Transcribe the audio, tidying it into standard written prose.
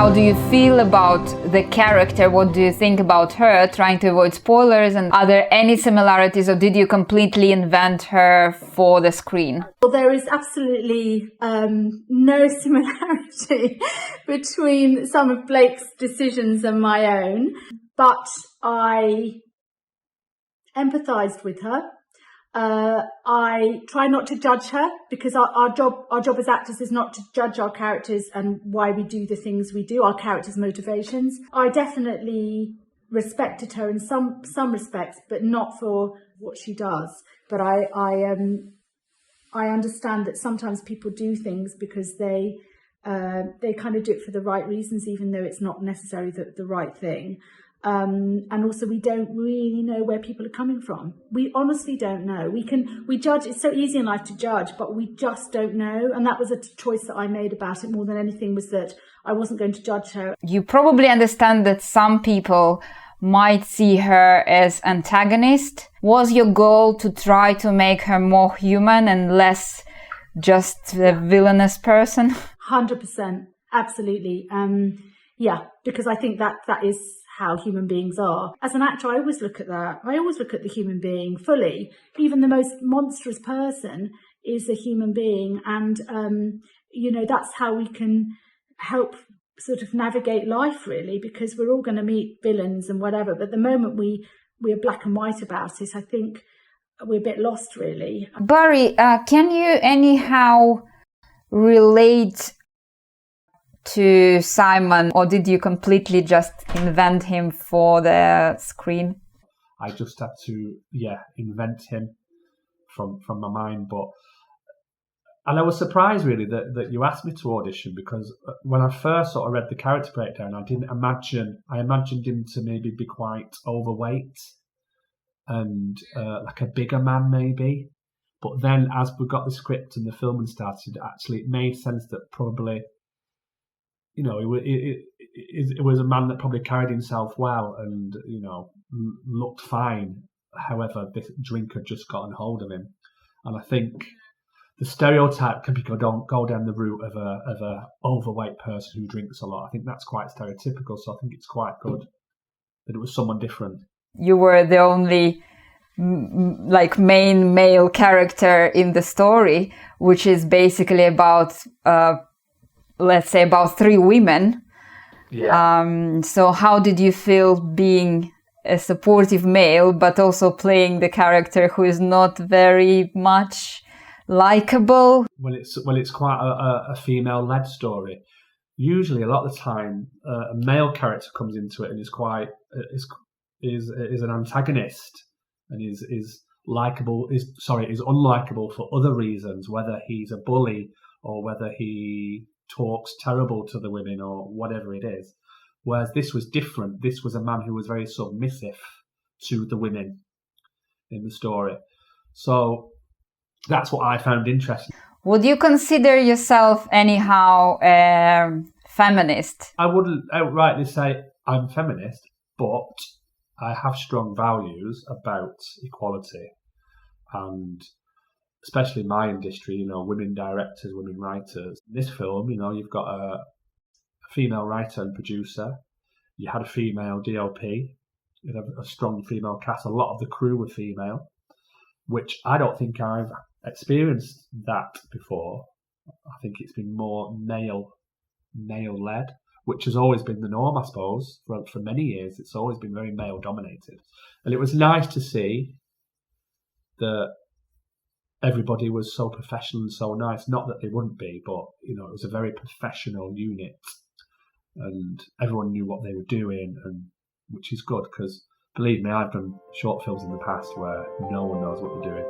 How do you feel about the character? What do you think about her? Trying to avoid spoilers. And are there any similarities, or did you completely invent her for the screen? Well, there is absolutely no similarity between some of Blake's decisions and my own, but I empathised with her. I try not to judge her, because our job as actors is not to judge our characters and why we do the things we do, our characters' motivations. I definitely respected her in some respects, but not for what she does. But I understand that sometimes people do things because they kind of do it for the right reasons, even though it's not necessarily the right thing. And also, we don't really know where people are coming from. We honestly don't know. We judge. It's so easy in life to judge, but we just don't know. And that was a choice that I made about it more than anything, was that I wasn't going to judge her. You probably understand that some people might see her as antagonist. Was your goal to try to make her more human and less just a villainous person? 100%. Absolutely. Yeah, because I think that is how human beings are. As an actor, I always look at that. I always look at the human being fully. Even the most monstrous person is a human being. And, that's how we can help sort of navigate life, really, because we're all going to meet villains and whatever. But the moment we're black and white about it, I think we're a bit lost, really. Barrie, can you anyhow relate to Simon, or did you completely just invent him for the screen? I just had to, invent him from my mind. And I was surprised really that you asked me to audition, because when I first sort of read the character breakdown, I imagined him to maybe be quite overweight and like a bigger man maybe. But then as we got the script and the filming started, actually it made sense that probably, it was a man that probably carried himself well and, looked fine. However, this drink had just gotten hold of him. And I think the stereotype can go down the route of a overweight person who drinks a lot. I think that's quite stereotypical. So I think it's quite good that it was someone different. You were the only main male character in the story, which is basically about let's say about 3 women. Yeah. So how did you feel being a supportive male, but also playing the character who is not very much likable? Well, it's quite a female-led story. Usually, a lot of the time, a male character comes into it and is an antagonist and is likable. Is unlikable for other reasons, whether he's a bully or whether he talks terrible to the women or whatever it is. Whereas this was different. This was a man who was very submissive to the women in the story. So that's what I found interesting. Would you consider yourself anyhow feminist? I wouldn't outrightly say I'm feminist, but I have strong values about equality, and especially in my industry, women directors, women writers. In this film, you've got a female writer and producer. You had a female DOP. You had a strong female cast. A lot of the crew were female, which I don't think I've experienced that before. I think it's been more male-led, which has always been the norm, I suppose. For many years, it's always been very male-dominated. And it was nice to see that everybody was so professional and so nice. Not that they wouldn't be, but it was a very professional unit, and everyone knew what they were doing, and which is good, because believe me, I've done short films in the past where no one knows what they're doing.